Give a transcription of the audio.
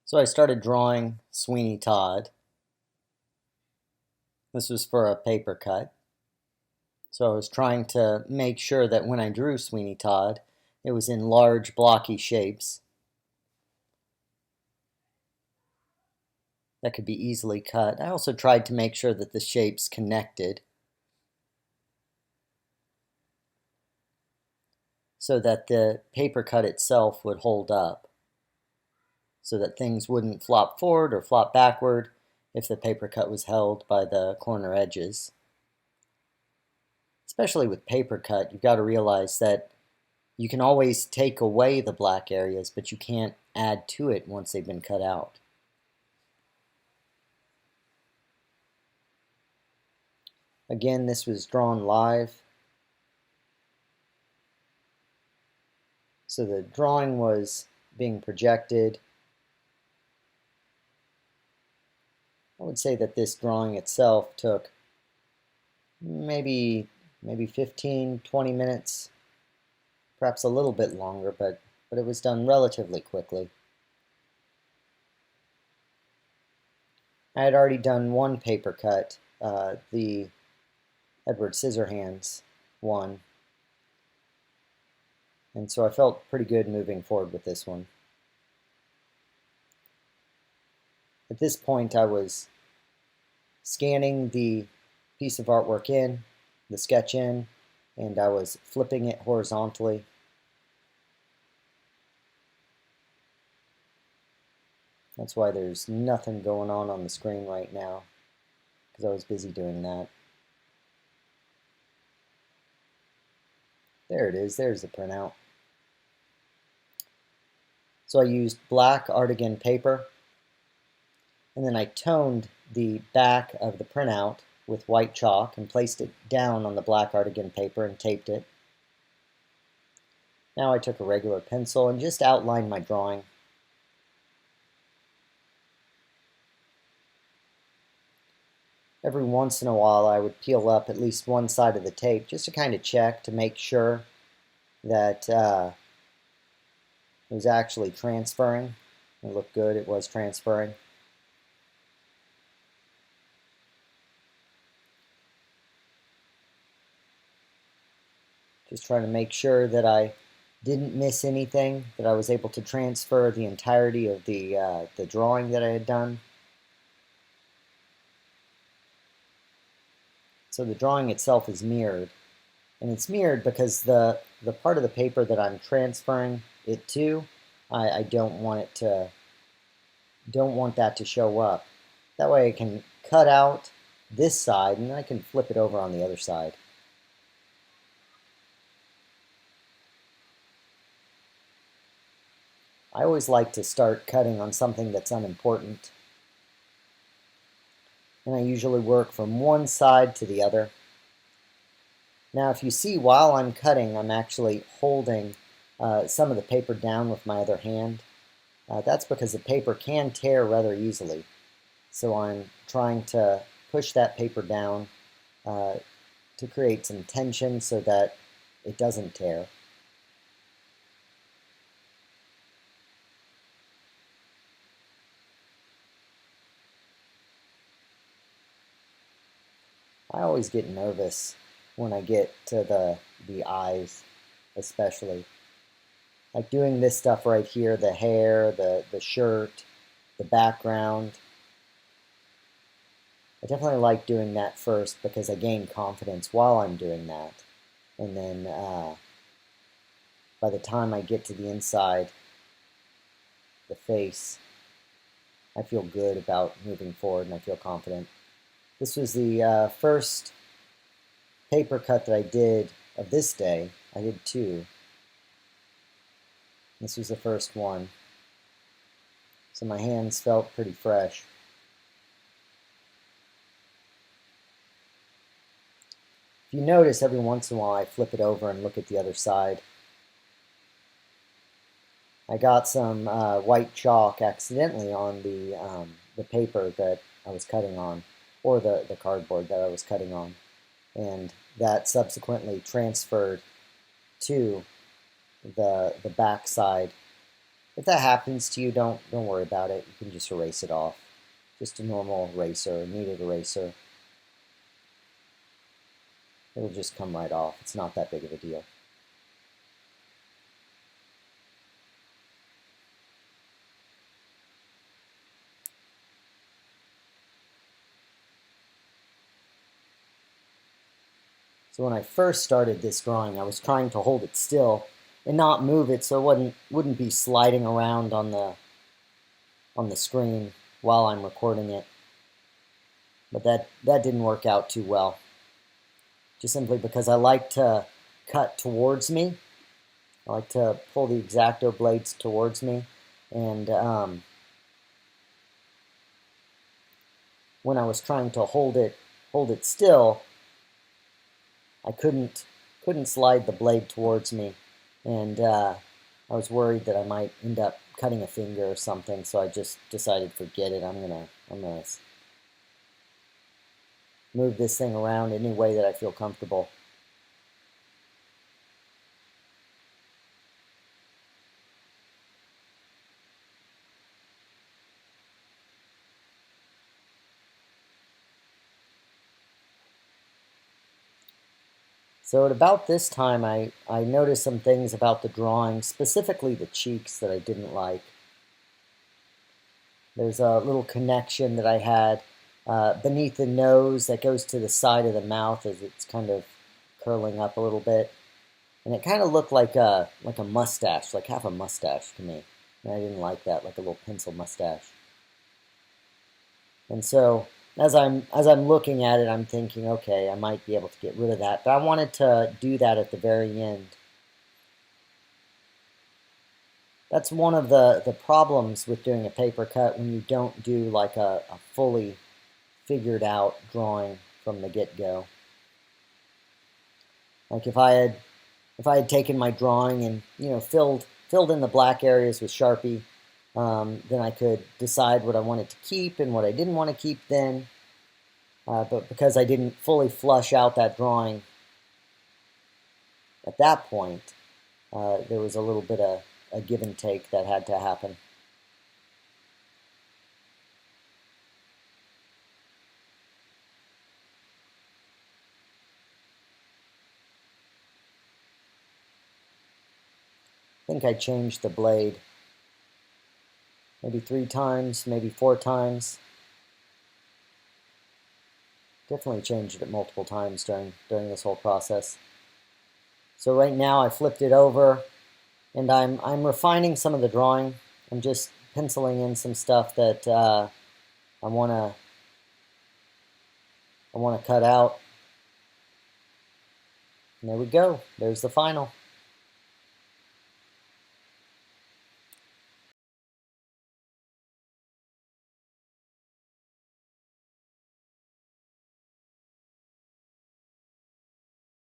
So I started drawing Sweeney Todd. This was for a paper cut. So I was trying to make sure that when I drew Sweeney Todd, it was in large blocky shapes that could be easily cut. I also tried to make sure that the shapes connected so that the paper cut itself would hold up, so that things wouldn't flop forward or flop backward if the paper cut was held by the corner edges. Especially with paper cut, you've got to realize that you can always take away the black areas, but you can't add to it once they've been cut out. Again, this was drawn live. So the drawing was being projected. I would say that this drawing itself took maybe 15, 20 minutes, perhaps a little bit longer, but it was done relatively quickly. I had already done one paper cut, the Edward Scissorhands one, and so I felt pretty good moving forward with this one. At this point, I was scanning the piece of artwork in, the sketch in, and I was flipping it horizontally. That's why there's nothing going on the screen right now, because I was busy doing that. There it is, there's the printout. So I used black Artigan paper, and then I toned the back of the printout with white chalk and placed it down on the black Artigan paper and taped it. Now I took a regular pencil and just outlined my drawing. Every once in a while I would peel up at least one side of the tape just to kind of check to make sure that it was actually transferring. It looked good, it was transferring. Just trying to make sure that I didn't miss anything, that I was able to transfer the entirety of the drawing that I had done. So the drawing itself is mirrored, and it's mirrored because the part of the paper that I'm transferring it to, I don't want that to show up. That way I can cut out this side and then I can flip it over on the other side. I always like to start cutting on something that's unimportant. And I usually work from one side to the other. Now if you see, while I'm cutting, I'm actually holding some of the paper down with my other hand. That's because the paper can tear rather easily. So I'm trying to push that paper down to create some tension so that it doesn't tear. I always get nervous when I get to the eyes, especially. Like doing this stuff right here, the hair, the shirt, the background. I definitely like doing that first because I gain confidence while I'm doing that. And then by the time I get to the inside, the face, I feel good about moving forward and I feel confident. This was the first paper cut that I did of this day. I did two. This was the first one. So my hands felt pretty fresh. If you notice, every once in a while I flip it over and look at the other side. I got some white chalk accidentally on the paper that I was cutting on, or the cardboard that I was cutting on, and that subsequently transferred to the back side If that happens to you, don't worry about it. You can just erase it off. Just a normal eraser, a kneaded eraser. It'll just come right off. It's not that big of a deal. So when I first started this drawing, I was trying to hold it still and not move it so it wouldn't be sliding around on the screen while I'm recording it. But that didn't work out too well. Just simply because I like to cut towards me. I like to pull the X-Acto blades towards me. And when I was trying to hold it still, I couldn't slide the blade towards me, and I was worried that I might end up cutting a finger or something. So I just decided, forget it. I'm gonna move this thing around any way that I feel comfortable. So at about this time, I noticed some things about the drawing, specifically the cheeks, that I didn't like. There's a little connection that I had beneath the nose that goes to the side of the mouth as it's kind of curling up a little bit. And it kind of looked like a mustache, like half a mustache to me. And I didn't like that, like a little pencil mustache. And so as I'm looking at it, I'm thinking, okay, I might be able to get rid of that. But I wanted to do that at the very end. That's one of the problems with doing a paper cut when you don't do like a fully figured out drawing from the get-go. Like if I had taken my drawing and filled in the black areas with Sharpie, then I could decide what I wanted to keep and what I didn't want to keep then. But because I didn't fully flush out that drawing at that point, there was a little bit of a give and take that had to happen. I think I changed the blade maybe 3 times, maybe 4 times. Definitely changed it multiple times during this whole process. So right now I flipped it over and I'm refining some of the drawing. I'm just penciling in some stuff that I want to cut out. And there we go. There's the final.